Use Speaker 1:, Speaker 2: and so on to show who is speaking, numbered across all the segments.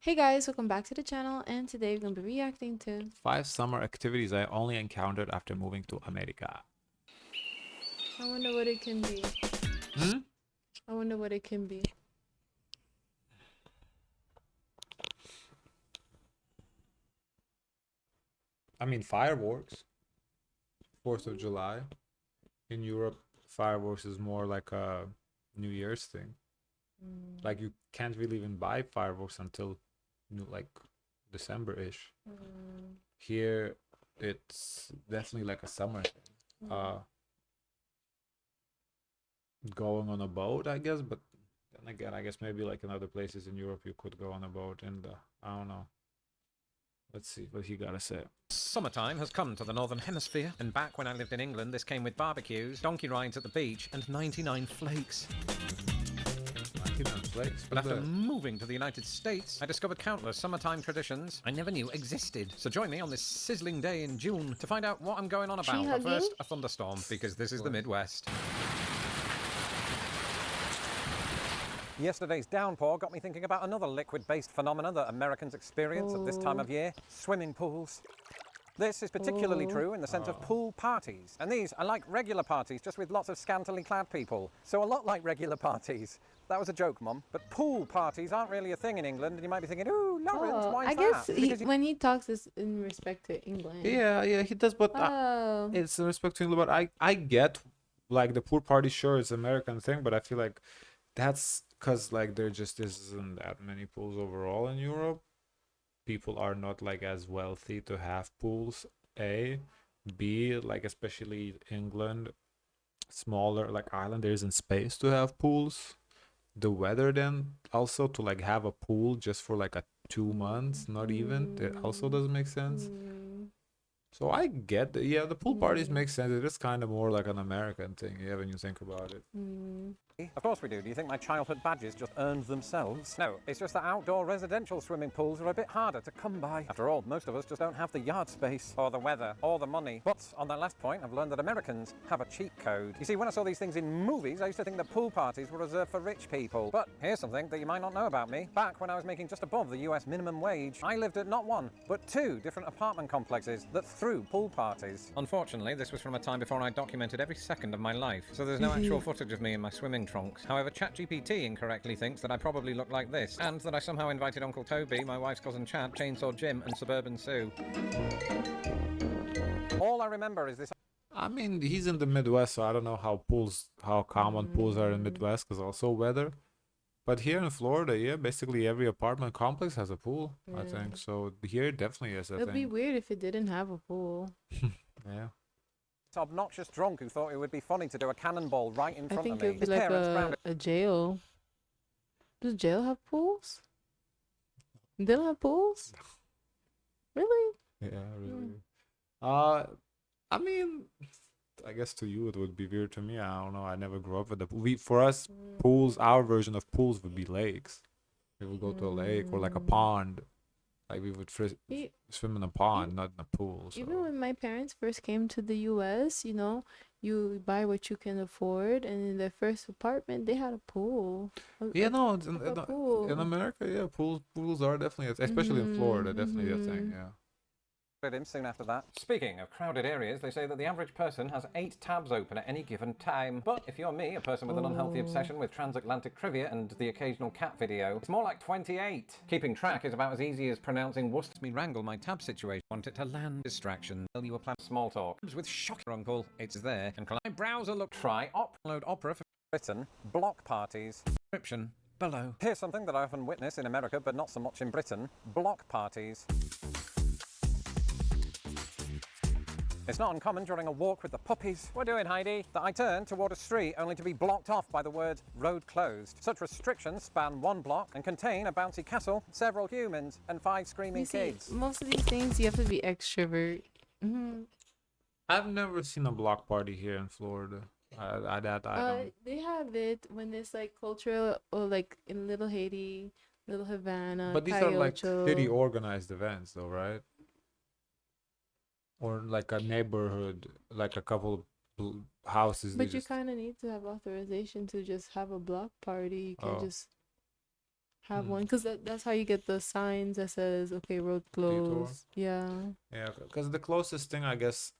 Speaker 1: Hey guys, welcome back to the channel, and today we're going to be reacting to
Speaker 2: 5 summer activities I only encountered after moving to America.
Speaker 1: I wonder what it can be.
Speaker 2: Hmm?
Speaker 1: I wonder what it can be.
Speaker 2: I mean, fireworks. 4th of July. In Europe, fireworks is more like a New Year's thing. Like, you can't really even buy fireworks until, like, December-ish. Here, it's definitely like a summer thing. Going on a boat, I guess, but then again, I guess maybe like in other places in Europe, you could go on a boat, and I don't know. Let's see what he gotta say.
Speaker 3: Summertime has come to the Northern Hemisphere, and back when I lived in England, this came with barbecues, donkey rides at the beach, and 99 flakes.
Speaker 2: 99 flakes.
Speaker 3: But after moving to the United States, I discovered countless summertime traditions I never knew existed. So join me on this sizzling day in June to find out what I'm going on about. But first, a thunderstorm, because this is the Midwest. Yesterday's downpour got me thinking about another liquid-based phenomenon that Americans experience at this time of year: swimming pools. This is particularly true in the sense of pool parties. And these are like regular parties, just with lots of scantily clad people. So a lot like regular parties. That was a joke, Mum. But pool parties aren't really a thing in England, and you might be thinking, ooh, Lawrence, why is that?
Speaker 1: I guess when he talks is in respect to England.
Speaker 2: Yeah, he does, but it's in respect to England. But I get, like, the pool party, sure, it's an American thing, but I feel like that's because, like, there just isn't that many pools overall in Europe. People are not, like, as wealthy to have pools. A. B, like, especially England, smaller, like, island, there isn't space to have pools. The weather, then also to, like, have a pool just for like a 2 months, not even, it also doesn't make sense. So I get that. Yeah, the pool parties make sense. It is kind of more like an American thing, yeah, when you think about it.
Speaker 3: Of course we do. Do you think my childhood badges just earned themselves? No, it's just that outdoor residential swimming pools are a bit harder to come by. After all, most of us just don't have the yard space, or the weather, or the money. But on that last point, I've learned that Americans have a cheat code. You see, when I saw these things in movies, I used to think that pool parties were reserved for rich people. But here's something that you might not know about me. Back when I was making just above the US minimum wage, I lived at not one, but 2 different apartment complexes that threw pool parties. Unfortunately, this was from a time before I documented every second of my life, so there's no actual footage of me in my swimming trunks. However, ChatGPT incorrectly thinks that I probably look like this, and that I somehow invited Uncle Toby, my wife's cousin Chad, Chainsaw Jim, and Suburban Sue. All I remember is this.
Speaker 2: I mean, he's in the Midwest, so I don't know how common pools are in Midwest, because also weather. But here in Florida, yeah, basically every apartment complex has a pool, I think. So here definitely is a thing.
Speaker 1: It'd be weird if it didn't have a pool.
Speaker 2: Yeah.
Speaker 3: Obnoxious drunk who thought it would be funny to do a cannonball right in front of me.
Speaker 1: I think it would be like a jail. Does jail have pools? They don't have pools? Really?
Speaker 2: Yeah, really. I mean, I guess to you it would be weird. To me, I don't know. I never grew up with for us, pools, our version of pools would be lakes. We would go to a lake or like a pond. Like, we would swim in a pond, not in a pool. So.
Speaker 1: Even when my parents first came to the US, you buy what you can afford, and in their first apartment they had a pool.
Speaker 2: Yeah, no, in America, yeah, pools are definitely, especially in Florida, definitely a thing. Yeah.
Speaker 3: Him soon after that. Speaking of crowded areas, they say that the average person has 8 tabs open at any given time. But if you're me, a person with an unhealthy obsession with transatlantic trivia and the occasional cat video, it's more like 28. Keeping track is about as easy as pronouncing Worcester. Me wrangle my tab situation. Want it to land distraction. Tell you a plan. Small talk. With shocker uncle, it's there. And my browser look. Try upload opera for Britain. Block parties. Description below. Here's something that I often witness in America, but not so much in Britain. Block parties. It's not uncommon during a walk with the puppies we're doing, Heidi, that I turn toward a street only to be blocked off by the word road closed. Such restrictions span 1 block and contain a bouncy castle, several humans, and 5 screaming kids.
Speaker 1: Most of these things you have to be extrovert.
Speaker 2: I've never seen a block party here in Florida. I don't.
Speaker 1: They have it when it's like cultural, or like in Little Haiti, Little Havana.
Speaker 2: But these are like city organized events, though, right? Or like a neighborhood, like a couple houses.
Speaker 1: But you kind of need to have authorization to just have a block party. You can just. have one, because that's how you get the signs that says, okay, road closed. Yeah.
Speaker 2: Yeah, because the closest thing, I guess,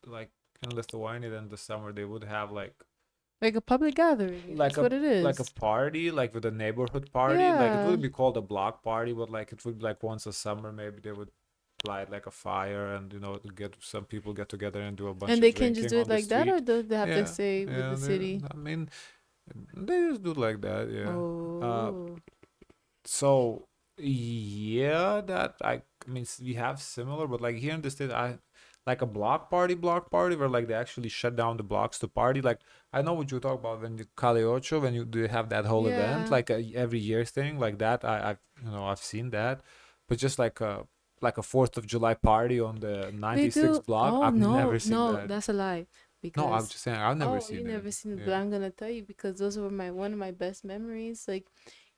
Speaker 2: like in Lithuania in the summer, they would have like
Speaker 1: a public gathering. That's what it is.
Speaker 2: like a party, like with a neighborhood party. Like it wouldn't be called a block party, but like it would be like once a summer maybe they would light like a fire and get some people get together and do a bunch.
Speaker 1: And
Speaker 2: of
Speaker 1: they can just do it
Speaker 2: the
Speaker 1: like that, or do they have
Speaker 2: Yeah,
Speaker 1: to stay with the city?
Speaker 2: I mean, they just do it like that. Yeah.
Speaker 1: Oh.
Speaker 2: So yeah, that I mean we have similar, but like here in the States, like a block party where like they actually shut down the blocks to party. Like I know what you talk about when you Caliocho, when you do have that whole event, like a every year thing like that. I've seen that, but just like a 4th of July party on the 96th block.
Speaker 1: Oh,
Speaker 2: I've
Speaker 1: no,
Speaker 2: never seen
Speaker 1: no,
Speaker 2: that.
Speaker 1: that's a lie. Because,
Speaker 2: no, I'm just saying I've never seen it.
Speaker 1: You never seen it, but I'm gonna tell you, because those were one of my best memories. Like,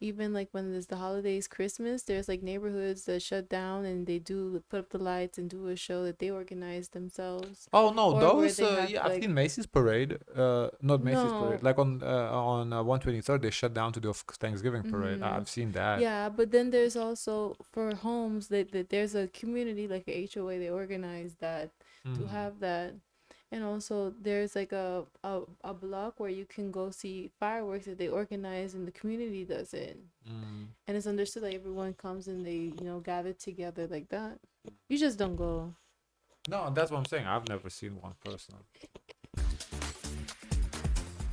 Speaker 1: even like when there's the holidays, Christmas, there's like neighborhoods that shut down and they do put up the lights and do a show that they organize themselves.
Speaker 2: Oh no,
Speaker 1: Or
Speaker 2: those
Speaker 1: have,
Speaker 2: I've seen Macy's parade. Not Macy's parade. Like on 123rd they shut down to do a Thanksgiving parade. I've seen that.
Speaker 1: Yeah, but then there's also for homes that there's a community like a HOA, they organize that to have that. And also there's like a block where you can go see fireworks that they organize and the community does it. And it's understood that everyone comes and they, gather together like that. You just don't go.
Speaker 2: No, that's what I'm saying. I've never seen one personally.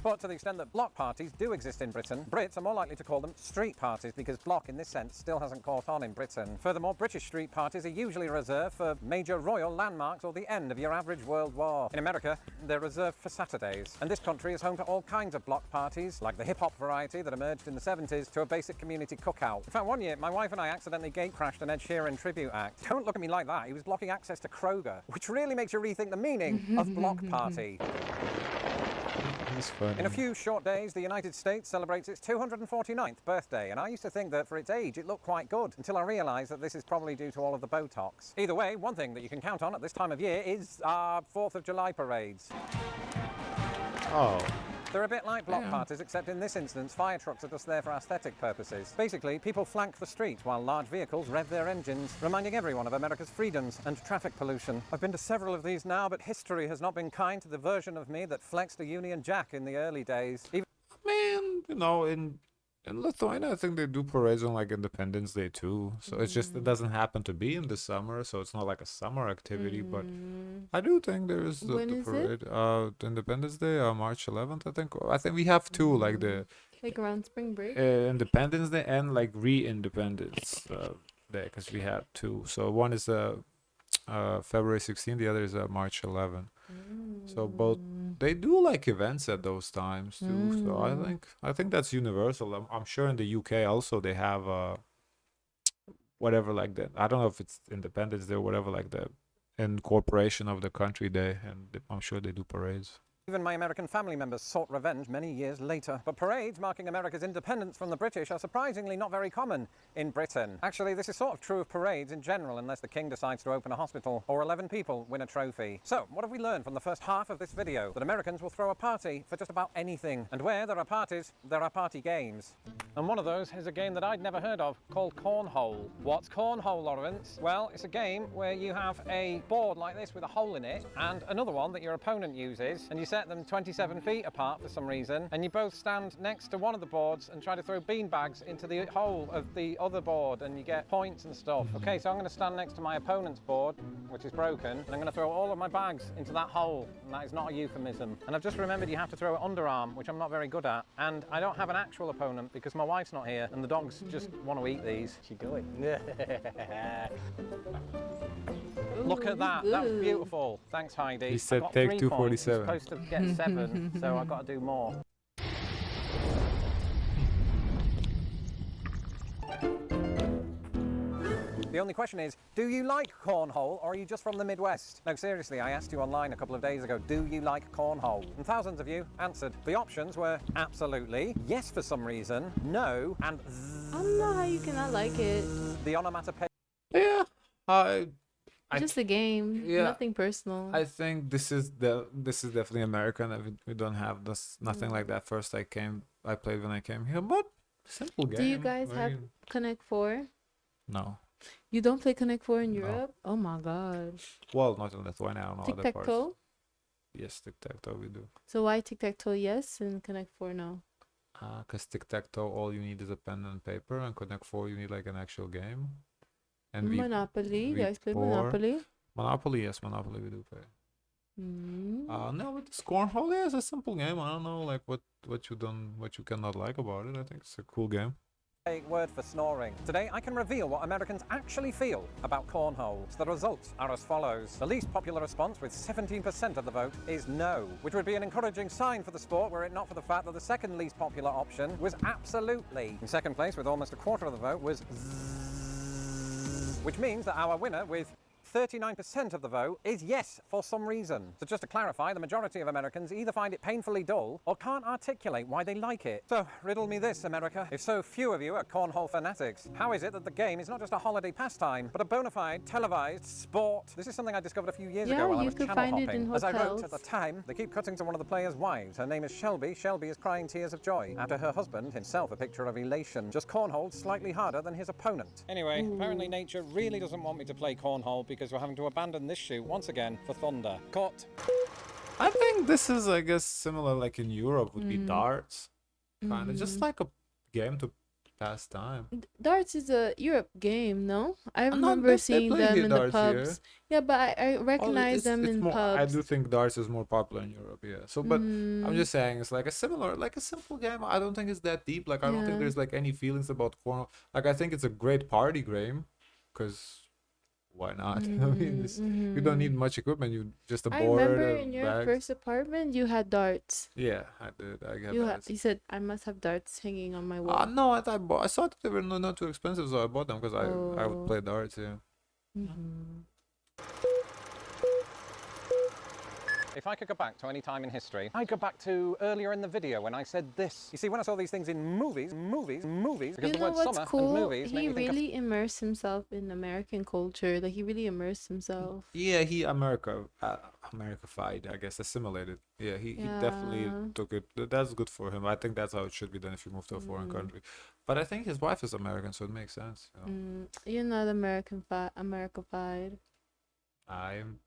Speaker 3: But to the extent that block parties do exist in Britain, Brits are more likely to call them street parties because block in this sense still hasn't caught on in Britain. Furthermore, British street parties are usually reserved for major royal landmarks or the end of your average world war. In America, they're reserved for Saturdays. And this country is home to all kinds of block parties, like the hip-hop variety that emerged in the 70s to a basic community cookout. In fact, one year, my wife and I accidentally gate-crashed an Ed Sheeran tribute act. Don't look at me like that. He was blocking access to Kroger, which really makes you rethink the meaning of block party. In a few short days, the United States celebrates its 249th birthday, and I used to think that for its age it looked quite good, until I realised that this is probably due to all of the Botox. Either way, one thing that you can count on at this time of year is our 4th of July parades.
Speaker 2: Oh.
Speaker 3: They're a bit like block parties, except in this instance, fire trucks are just there for aesthetic purposes. Basically, people flank the street while large vehicles rev their engines, reminding everyone of America's freedoms and traffic pollution. I've been to several of these now, but history has not been kind to the version of me that flexed a Union Jack in the early days.
Speaker 2: In Lithuania, I think they do parades on like Independence Day too. So it's just it doesn't happen to be in the summer, so it's not like a summer activity. But I do think there is the parade. Independence Day, March 11th. I think we have two, like
Speaker 1: around spring break.
Speaker 2: Independence Day and like re-Independence Day, because we had two. So one is February 16th, the other is March 11th. So both they do like events at those times too. So I think that's universal. I'm sure in the UK also they have whatever like that. I don't know if it's Independence Day or whatever, like the incorporation of the country day, and I'm sure they do parades.
Speaker 3: Even my American family members sought revenge many years later. But parades marking America's independence from the British are surprisingly not very common in Britain. Actually, this is sort of true of parades in general, unless the king decides to open a hospital or 11 people win a trophy. So, what have we learned from the first half of this video? That Americans will throw a party for just about anything. And where there are parties, there are party games. And one of those is a game that I'd never heard of, called cornhole. What's cornhole, Lawrence? Well, it's a game where you have a board like this with a hole in it, and another one that your opponent uses, and you set them 27 feet apart for some reason, and you both stand next to one of the boards and try to throw beanbags into the hole of the other board, and you get points and stuff. Okay, so I'm going to stand next to my opponent's board, which is broken, and I'm going to throw all of my bags into that hole, and that is not a euphemism. And I've just remembered you have to throw it underarm, which I'm not very good at, and I don't have an actual opponent because my wife's not here, and the dogs just want to eat these. She do it. Look at that. That was beautiful. Thanks, Heidi.
Speaker 2: He said
Speaker 3: I got
Speaker 2: take
Speaker 3: 3
Speaker 2: 247.
Speaker 3: points. I'm supposed to get 7, so I've got to do more. The only question is, do you like cornhole, or are you just from the Midwest? No, seriously, I asked you online a couple of days ago, do you like cornhole? And thousands of you answered. The options were absolutely, yes for some reason, no, and
Speaker 1: I don't know how you cannot like it.
Speaker 3: the onomatopoeia.
Speaker 2: Yeah,
Speaker 1: Just a game, nothing personal.
Speaker 2: I think this is definitely American. We don't have this nothing like that. First I played when I came here, but Simple game.
Speaker 1: Do you guys have Connect 4?
Speaker 2: No.
Speaker 1: You don't play Connect 4 in
Speaker 2: No.
Speaker 1: Europe? Oh my god.
Speaker 2: Well, not in Lithuania. I don't know other parts.
Speaker 1: Tic-tac-toe?
Speaker 2: Yes, tic-tac-toe we do.
Speaker 1: So why tic-tac-toe yes and Connect 4 no?
Speaker 2: Because tic-tac-toe, all you need is a pen and paper, and Connect 4, you need like an actual game. And
Speaker 1: Monopoly? You guys play Monopoly?
Speaker 2: Monopoly, yes, Monopoly we do play. No, with this cornhole, yeah, it's a simple game. I don't know, like what you cannot like about it. I think it's a cool game.
Speaker 3: Word for snoring. Today, I can reveal what Americans actually feel about cornholes. The results are as follows. The least popular response, with 17% of the vote, is no, which would be an encouraging sign for the sport were it not for the fact that the second least popular option was absolutely. In second place, with almost a quarter of the vote, was which means that our winner, with 39% of the vote, is yes for some reason. So just to clarify, the majority of Americans either find it painfully dull or can't articulate why they like it. So riddle me this, America. If so few of you are cornhole fanatics, how is it that the game is not just a holiday pastime, but a bona fide televised sport? This is something I discovered a few years ago while I was channel hopping. As I wrote at the time, they keep cutting to one of the players' wives. Her name is Shelby. Shelby is crying tears of joy after her husband, himself a picture of elation, just cornholed slightly harder than his opponent. Anyway, apparently nature really doesn't want me to play cornhole because we're having to abandon this shoot once again for thunder. Cut.
Speaker 2: I think this is, I guess, similar like in Europe would be darts. Kind of just like a game to pass time.
Speaker 1: Darts is a Europe game, no? I remember seeing them in the pubs. Here. Yeah, but I recognize them in pubs.
Speaker 2: I do think darts is more popular in Europe, yeah. So, but I'm just saying it's like a simple game. I don't think it's that deep. Like, I don't think there's like any feelings about cornhole. Like, I think it's a great party game, because why not? I mean, you don't need much equipment. You just a board. I remember
Speaker 1: in your first apartment you had darts.
Speaker 2: Yeah, I did.
Speaker 1: You said I must have darts hanging on my wall.
Speaker 2: No, I thought they were not too expensive, so I bought them because I would play darts. Yeah.
Speaker 3: If I could go back to any time in history, I'd go back to earlier in the video when I said this. You see, when I saw these things in movies, because the word summer and movies
Speaker 1: he really immersed himself in American culture. Like, he really immersed himself.
Speaker 2: Yeah, he Americanified, I guess, assimilated. Yeah, he definitely took it. That's good for him. I think that's how it should be done if you move to a foreign country. But I think his wife is American, so it makes sense. You know?
Speaker 1: You're not Americanified.
Speaker 2: I'm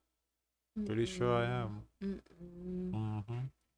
Speaker 2: pretty sure I am.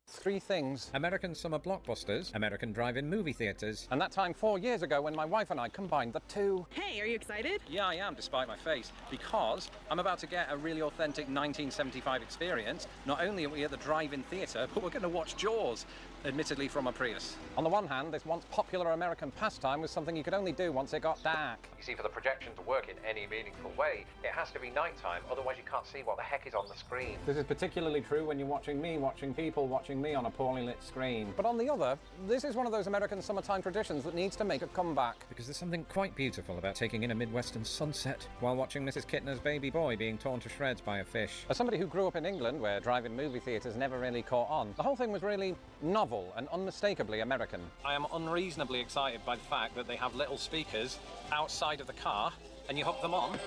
Speaker 3: Three things: American summer blockbusters, American drive-in movie theaters, and that time 4 years ago when my wife and I combined the two.
Speaker 4: Hey, are you excited?
Speaker 3: Yeah, I am, despite my face, because I'm about to get a really authentic 1975 experience. Not only are we at the drive-in theater, but we're going to watch Jaws, admittedly from a Prius. On the one hand, this once popular American pastime was something you could only do once it got dark. You see, for the projection to work in any meaningful way, it has to be nighttime, otherwise you can't see what the heck is on the screen. This is particularly true when you're watching me, watching people, watching me on a poorly lit screen. But on the other, this is one of those American summertime traditions that needs to make a comeback. Because there's something quite beautiful about taking in a Midwestern sunset while watching Mrs. Kittner's baby boy being torn to shreds by a fish. As somebody who grew up in England, where drive-in movie theatres never really caught on, the whole thing was really novel and unmistakably American. I am unreasonably excited by the fact that they have little speakers outside of the car and you hook them on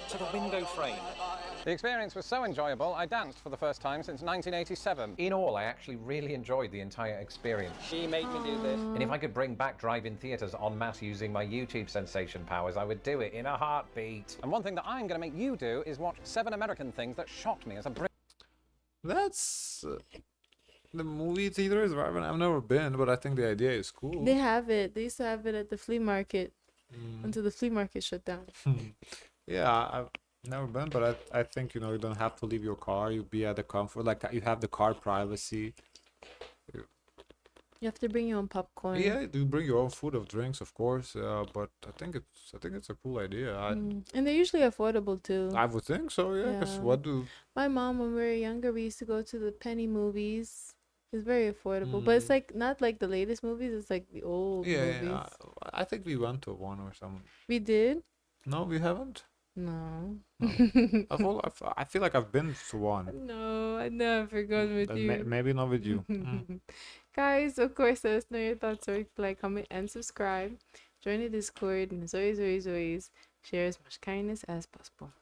Speaker 3: to the window frame. The experience was so enjoyable, I danced for the first time since 1987. In all, I actually really enjoyed the entire experience. She made me do this. And if I could bring back drive-in theatres en masse using my YouTube sensation powers, I would do it in a heartbeat. And one thing that I'm going to make you do is watch 7 American things that shocked me as a Brit.
Speaker 2: That's... the movie theater is I've never been, but I think the idea is cool.
Speaker 1: They have it. They used to have it at the flea market until the flea market shut down.
Speaker 2: Yeah, I've never been, but I think, you know, you don't have to leave your car. You be at the comfort, like you have the car privacy.
Speaker 1: You have to bring your own popcorn.
Speaker 2: Yeah, you bring your own food or drinks, of course. But I think it's a cool idea.
Speaker 1: And they're usually affordable too.
Speaker 2: I would think so. Yeah. Because
Speaker 1: my mom, when we were younger, we used to go to the penny movies. It's very affordable, but it's like not like the latest movies. It's like the old movies. Yeah.
Speaker 2: I think we went to one or something.
Speaker 1: We did?
Speaker 2: No, we haven't.
Speaker 1: No.
Speaker 2: I feel like I've been to one.
Speaker 1: No, I never gone with you.
Speaker 2: Maybe not with you.
Speaker 1: Guys, of course, let us know your thoughts. So like, comment, and subscribe. Join the Discord, and as always, share as much kindness as possible.